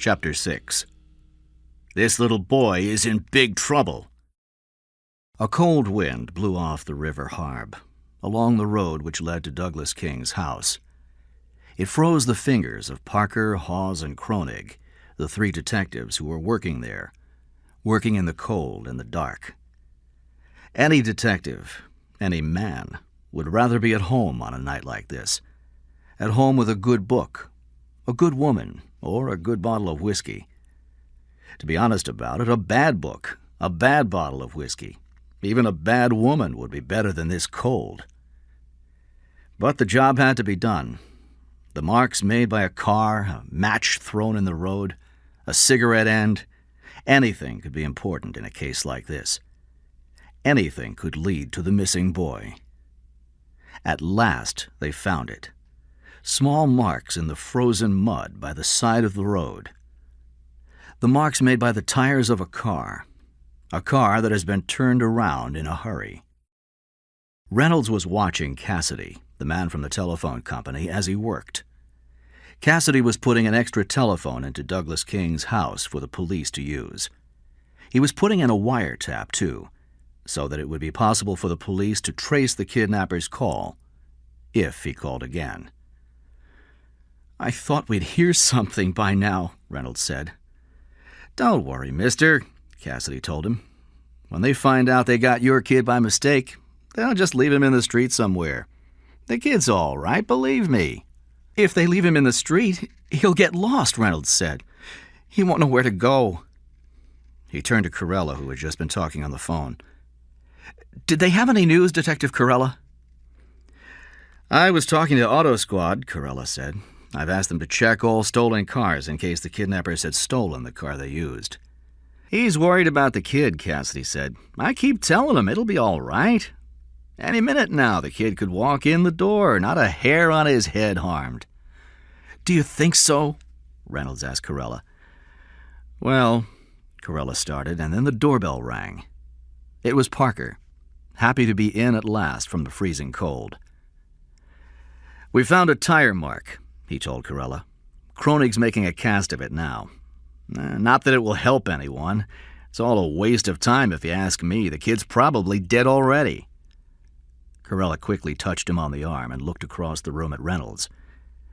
Chapter 6. This little boy is in big trouble. A cold wind blew off the River Harb, along the road which led to Douglas King's house. It froze the fingers of Parker, Hawes, and Kronig, the three detectives who were working there, working in the cold and the dark. Any detective, any man, would rather be at home on a night like this, at home with a good book, a good woman, or a good bottle of whiskey. To be honest about it, a bad book, a bad bottle of whiskey, even a bad woman would be better than this cold. But the job had to be done. The marks made by a car, a match thrown in the road, a cigarette end, anything could be important in a case like this. Anything could lead to the missing boy. At last they found it. Small marks in the frozen mud by the side of the road. The marks made by the tires of a car that has been turned around in a hurry. Reynolds was watching Cassidy, the man from the telephone company, as he worked. Cassidy was putting an extra telephone into Douglas King's house for the police to use. He was putting in a wiretap, too, so that it would be possible for the police to trace the kidnapper's call, if he called again. "I thought we'd hear something by now," Reynolds said. "Don't worry, mister," Cassidy told him. "When they find out they got your kid by mistake, they'll just leave him in the street somewhere. The kid's all right, believe me." "If they leave him in the street, he'll get lost," Reynolds said. "He won't know where to go." He turned to Corella, who had just been talking on the phone. "Did they have any news, Detective Corella?" "I was talking to Auto Squad," Corella said. "I've asked them to check all stolen cars in case the kidnappers had stolen the car they used." "He's worried about the kid," Cassidy said. "I keep telling him it'll be all right. Any minute now the kid could walk in the door, not a hair on his head harmed." "Do you think so?" Reynolds asked Corella. "Well," Corella started, and then the doorbell rang. It was Parker, happy to be in at last from the freezing cold. "We found a tire mark," he told Corella. "Kronig's making a cast of it now. Not that it will help anyone. It's all a waste of time if you ask me. The kid's probably dead already." Corella quickly touched him on the arm and looked across the room at Reynolds,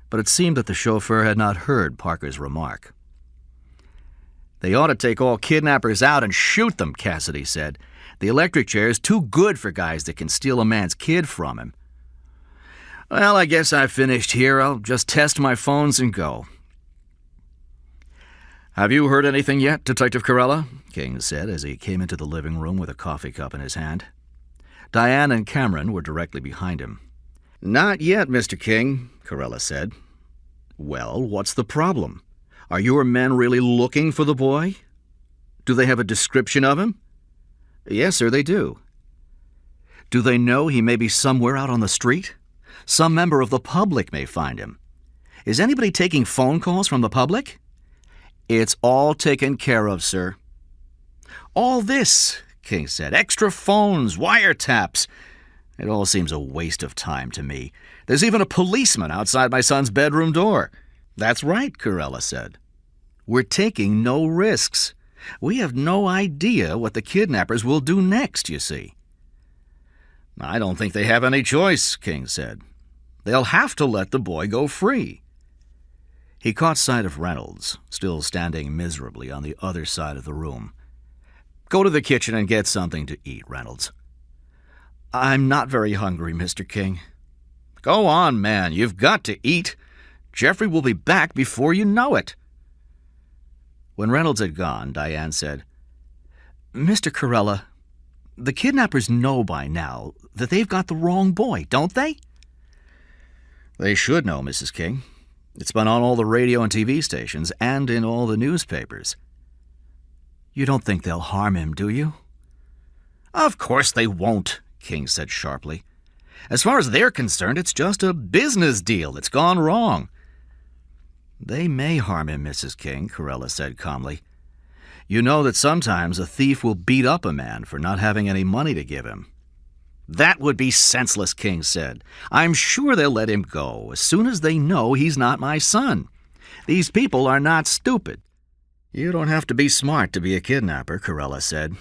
but it seemed that the chauffeur had not heard Parker's remark. "They ought to take all kidnappers out and shoot them," Cassidy said. "The electric chair is too good for guys that can steal a man's kid from him." "Well, I guess I've finished here. I'll just test my phones and go." "Have you heard anything yet, Detective Corella?" King said as he came into the living room with a coffee cup in his hand. Diane and Cameron were directly behind him. "Not yet, Mr. King," Corella said. "Well, what's the problem? Are your men really looking for the boy? Do they have a description of him?" "Yes, sir, they do." "Do they know he may be somewhere out on the street? Some member of the public may find him. Is anybody taking phone calls from the public?" "It's all taken care of, sir." "All this," King said, "extra phones, wiretaps. It all seems a waste of time to me. There's even a policeman outside my son's bedroom door." "That's right," Corella said. "We're taking no risks. We have no idea what the kidnappers will do next, you see." "I don't think they have any choice," King said. "They'll have to let the boy go free." He caught sight of Reynolds, still standing miserably on the other side of the room. "Go to the kitchen and get something to eat, Reynolds." "I'm not very hungry, Mr. King." "Go on, man. You've got to eat. Jeffrey will be back before you know it." When Reynolds had gone, Diane said, "Mr. Corella, the kidnappers know by now that they've got the wrong boy, don't they?" "They should know, Mrs. King. It's been on all the radio and TV stations and in all the newspapers." "You don't think they'll harm him, do you?" "Of course they won't," King said sharply. "As far as they're concerned, it's just a business deal that's gone wrong." "They may harm him, Mrs. King," Corella said calmly. "You know that sometimes a thief will beat up a man for not having any money to give him." "That would be senseless," King said. "I'm sure they'll let him go as soon as they know he's not my son. These people are not stupid. You don't have to be smart to be a kidnapper, Corella said.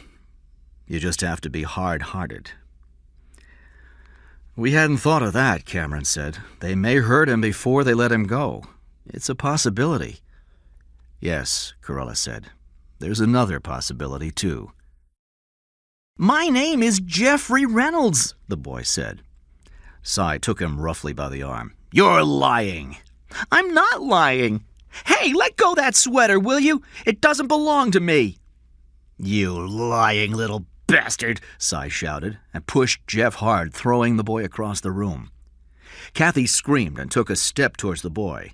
You just have to be hard-hearted. We hadn't thought of that, Cameron said. They may hurt him before they let him go. It's a possibility. Yes, Corella said. There's another possibility, too. My name is Jeffrey Reynolds, the boy said. Cy took him roughly by the arm. You're lying. I'm not lying. Hey, let go that sweater, will you? It doesn't belong to me. You lying little bastard, Cy shouted, and pushed Jeff hard, throwing the boy across the room. Kathy screamed and took a step towards the boy.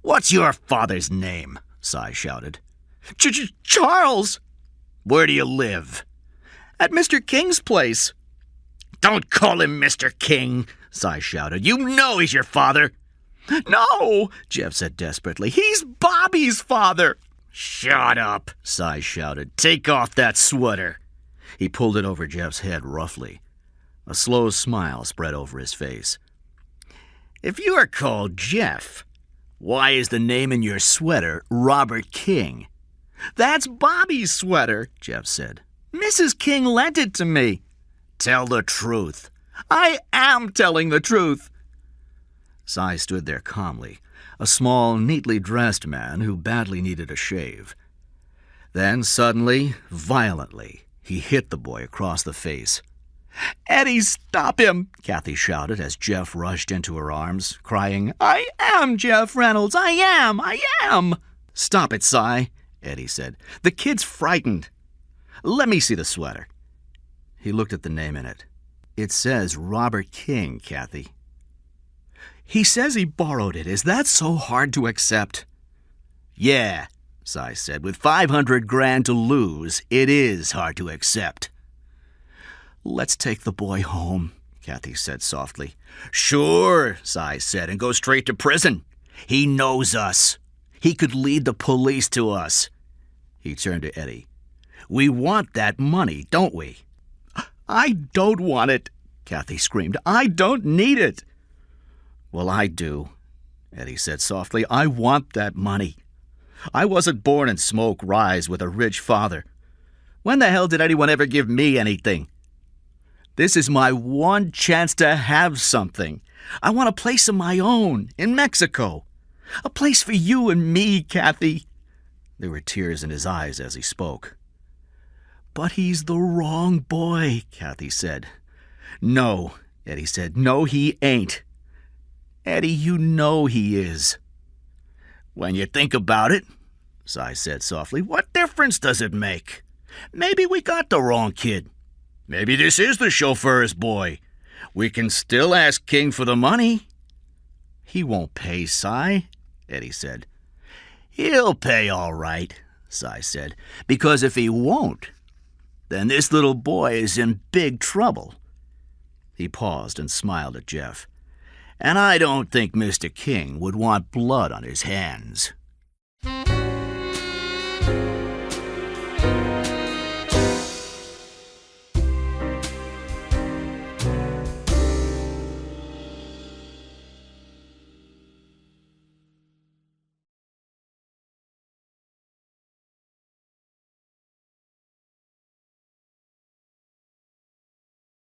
What's your father's name? Cy shouted. Charles! Where do you live? At Mr. King's place. Don't call him Mr. King, Cy shouted. You know he's your father. No, Jeff said desperately. He's Bobby's father. Shut up, Cy shouted. Take off that sweater. He pulled it over Jeff's head roughly. A slow smile spread over his face. If you are called Jeff, why is the name in your sweater Robert King? That's Bobby's sweater, Jeff said. Mrs. King lent it to me. Tell the truth. I am telling the truth. Cy stood there calmly, a small, neatly dressed man who badly needed a shave. Then, suddenly, violently, he hit the boy across the face. Eddie, stop him, Kathy shouted as Jeff rushed into her arms, crying, I am Jeff Reynolds, I am! Stop it, Cy, Eddie said. The kid's frightened. Let me see the sweater. He looked at the name in it. It says Robert King, Kathy. He says he borrowed it. Is that so hard to accept? Yeah, Cy said. With $500,000 to lose, it is hard to accept. Let's take the boy home, Kathy said softly. Sure, Cy said, and go straight to prison. He knows us. He could lead the police to us. He turned to Eddie. We want that money, don't we? I don't want it, Kathy screamed. I don't need it. Well, I do, Eddie said softly. I want that money. I wasn't born in Smoke Rise with a rich father. When the hell did anyone ever give me anything? This is my one chance to have something. I want a place of my own in Mexico. A place for you and me, Kathy. There were tears in his eyes as he spoke. But he's the wrong boy, Kathy said. No, Eddie said. No, he ain't. Eddie, you know he is. When you think about it, Cy said softly, what difference does it make? Maybe we got the wrong kid. Maybe this is the chauffeur's boy. We can still ask King for the money. He won't pay, Cy, Eddie said. He'll pay all right, Cy said, because if he won't, then this little boy is in big trouble. He paused and smiled at Jeff. And I don't think Mr. King would want blood on his hands.